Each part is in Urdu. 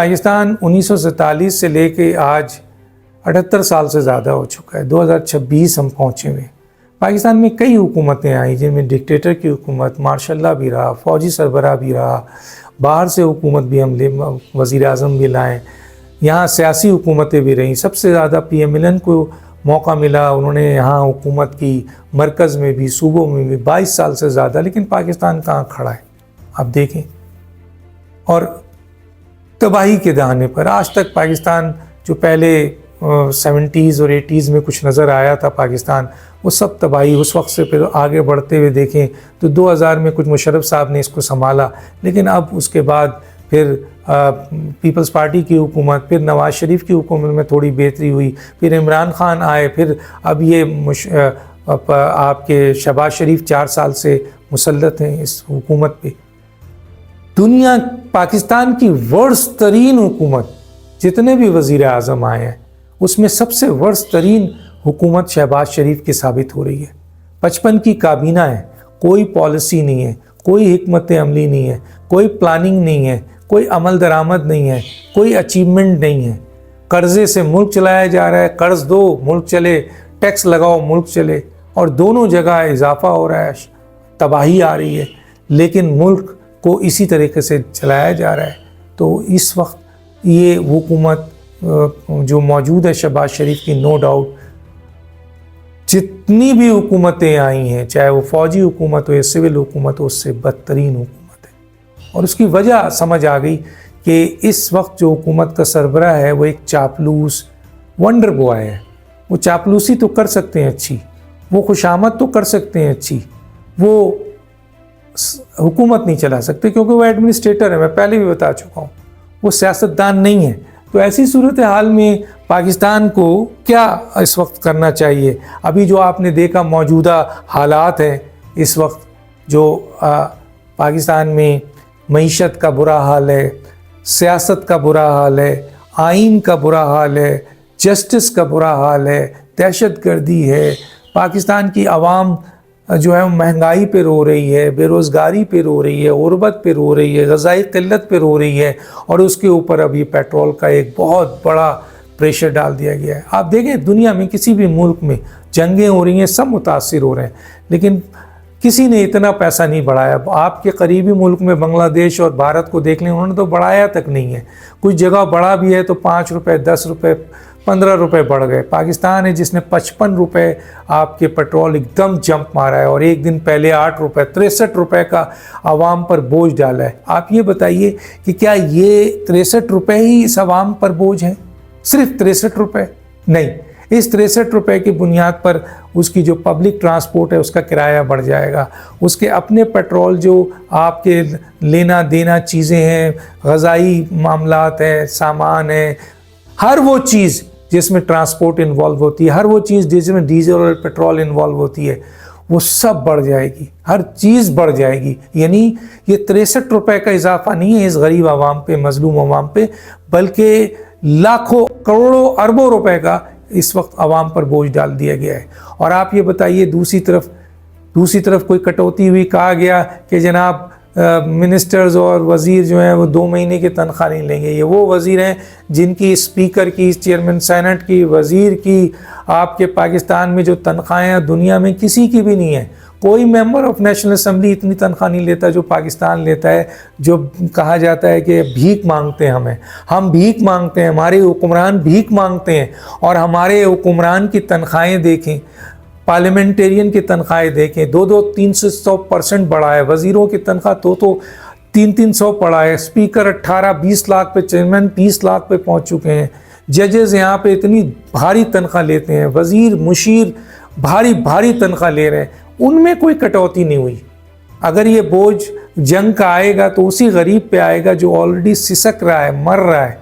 پاکستان 1947 سے لے کے آج 78 سال سے زیادہ ہو چکا ہے، 2026 ہم پہنچے ہوئے۔ پاکستان میں کئی حکومتیں آئیں جن میں ڈکٹیٹر کی حکومت، مارشل لا بھی رہا، فوجی سربراہ بھی رہا، باہر سے حکومت بھی ہم وزیر اعظم بھی لائیں، یہاں سیاسی حکومتیں بھی رہیں۔ سب سے زیادہ PMLN کو موقع ملا، انہوں نے یہاں حکومت کی، مرکز میں بھی، صوبوں میں بھی 22 سال سے زیادہ، لیکن پاکستان کہاں کھڑا ہے آپ دیکھیں۔ اور تباہی کے دہانے پر آج تک پاکستان جو پہلے 70s اور 80s میں کچھ نظر آیا تھا پاکستان، وہ سب تباہی اس وقت سے پھر آگے بڑھتے ہوئے دیکھیں تو 2000 میں کچھ مشرف صاحب نے اس کو سنبھالا، لیکن اب اس کے بعد پھر پیپلز پارٹی کی حکومت، پھر نواز شریف کی حکومت میں تھوڑی بہتری ہوئی، پھر عمران خان آئے، پھر اب یہ آپ کے شہباز شریف 4 سال سے مسلط ہیں اس حکومت پہ۔ دنیا پاکستان کی ورسٹ ترین حکومت، جتنے بھی وزیر اعظم آئے ہیں اس میں سب سے ورسٹ ترین حکومت شہباز شریف کی ثابت ہو رہی ہے۔ 55 کی کابینہ ہے، کوئی پالیسی نہیں ہے، کوئی حکمت عملی نہیں ہے، کوئی پلاننگ نہیں ہے، کوئی عمل درآمد نہیں ہے، کوئی اچیومنٹ نہیں ہے۔ قرضے سے ملک چلایا جا رہا ہے، قرض دو ملک چلے، ٹیکس لگاؤ ملک چلے، اور دونوں جگہ اضافہ ہو رہا ہے، تباہی آ رہی ہے، لیکن ملک کو اسی طریقے سے چلایا جا رہا ہے۔ تو اس وقت یہ حکومت جو موجود ہے شہباز شریف کی، نو ڈاؤٹ جتنی بھی حکومتیں آئی ہیں، چاہے وہ فوجی حکومت ہو یا سول حکومت ہو، اس سے بدترین حکومت ہے۔ اور اس کی وجہ سمجھ آ گئی کہ اس وقت جو حکومت کا سربراہ ہے وہ ایک چاپلوس ونڈر بوائے ہے۔ وہ چاپلوسی تو کر سکتے ہیں اچھی، وہ خوشامد تو کر سکتے ہیں اچھی، وہ حکومت نہیں چلا سکتے کیونکہ وہ ایڈمنسٹریٹر ہے، میں پہلے بھی بتا چکا ہوں، وہ سیاستدان نہیں ہے۔ تو ایسی صورتحال میں پاکستان کو کیا اس وقت کرنا چاہیے؟ ابھی جو آپ نے دیکھا موجودہ حالات ہیں، اس وقت جو پاکستان میں معیشت کا برا حال ہے، سیاست کا برا حال ہے، آئین کا برا حال ہے، جسٹس کا برا حال ہے، دہشت گردی ہے، پاکستان کی عوام جو ہے مہنگائی پہ رو رہی ہے، بے روزگاری پہ رو رہی ہے، غربت پہ رو رہی ہے، غذائی قلت پہ رو رہی ہے، اور اس کے اوپر ابھی پیٹرول کا ایک بہت بڑا پریشر ڈال دیا گیا ہے۔ آپ دیکھیں دنیا میں کسی بھی ملک میں جنگیں ہو رہی ہیں، سب متاثر ہو رہے ہیں، لیکن کسی نے اتنا پیسہ نہیں بڑھایا۔ آپ کے قریبی ملک میں بنگلہ دیش اور بھارت کو دیکھ لیں، انہوں نے تو بڑھایا تک نہیں ہے۔ کچھ جگہ بڑھا بھی ہے تو 5 روپے، 10 روپے، 15 روپے بڑھ گئے۔ پاکستان ہے جس نے 55 روپے آپ کے پیٹرول ایک دم جمپ مارا ہے، اور ایک دن پہلے 8 روپے، 63 روپے کا عوام پر بوجھ ڈالا ہے۔ آپ یہ بتائیے کہ کیا یہ 63 روپے ہی اس عوام پر بوجھ ہیں؟ صرف 63 روپے نہیں، اس 63 روپے کی بنیاد پر اس کی جو پبلک ٹرانسپورٹ ہے اس کا کرایہ بڑھ جائے گا، اس کے اپنے پیٹرول جو آپ کے لینا دینا چیزیں ہیں، غذائی معاملات ہیں، سامان ہیں، ہر وہ چیز جس میں ٹرانسپورٹ انوالو ہوتی ہے، ہر وہ چیز جس میں ڈیزل اور پیٹرول انوالو ہوتی ہے، وہ سب بڑھ جائے گی، ہر چیز بڑھ جائے گی۔ یعنی یہ 63 روپے کا اضافہ نہیں ہے اس غریب عوام پہ، مظلوم عوام پہ، بلکہ لاکھوں، کروڑوں، اربوں روپے کا اس وقت عوام پر بوجھ ڈال دیا گیا ہے۔ اور آپ یہ بتائیے دوسری طرف کوئی کٹوتی ہوئی، کہا گیا کہ جناب منسٹرز اور وزیر جو ہیں وہ 2 مہینے کی تنخواہ نہیں لیں گے۔ یہ وہ وزیر ہیں جن کی اسپیکر کی، چیئرمین سینٹ کی، وزیر کی، آپ کے پاکستان میں جو تنخواہیں دنیا میں کسی کی بھی نہیں ہیں۔ کوئی ممبر آف نیشنل اسمبلی اتنی تنخواہ نہیں لیتا جو پاکستان لیتا ہے، جو کہا جاتا ہے کہ بھیک مانگتے ہیں ہم بھیک مانگتے ہیں، ہمارے حکمران بھیک مانگتے ہیں۔ اور ہمارے حکمران کی تنخواہیں دیکھیں، پارلیمنٹیرین کی تنخواہیں دیکھیں، 200-300% بڑھا ہے، وزیروں کی تنخواہ تو 300 بڑھا ہے، اسپیکر 18-20 لاکھ پہ، چیئرمین 30 لاکھ پہ پہنچ چکے ہیں، ججز یہاں پہ اتنی بھاری تنخواہ لیتے ہیں، وزیر مشیر بھاری تنخواہ لے رہے ہیں، ان میں کوئی کٹوتی نہیں ہوئی۔ اگر یہ بوجھ جنگ کا آئے گا تو اسی غریب پہ آئے گا جو آلریڈی سسک رہا ہے، مر رہا ہے۔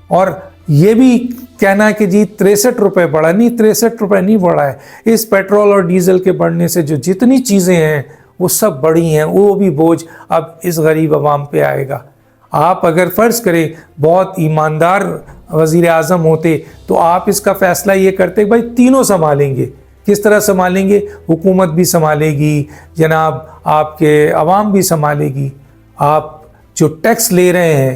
اور یہ بھی کہنا کہ جی 63 روپے بڑھا، نہیں، 63 روپے نہیں بڑھا ہے۔ اس پیٹرول اور ڈیزل کے بڑھنے سے جو جتنی چیزیں ہیں وہ سب بڑھی ہیں، وہ بھی بوجھ اب اس غریب عوام پہ آئے گا۔ آپ اگر فرض کریں بہت ایماندار وزیر اعظم ہوتے تو آپ اس کا فیصلہ یہ کرتے کہ بھائی تینوں سنبھالیں گے۔ کس طرح سنبھالیں گے؟ حکومت بھی سنبھالے گی جناب، آپ کے عوام بھی سنبھالے گی، آپ جو ٹیکس لے رہے ہیں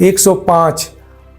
105।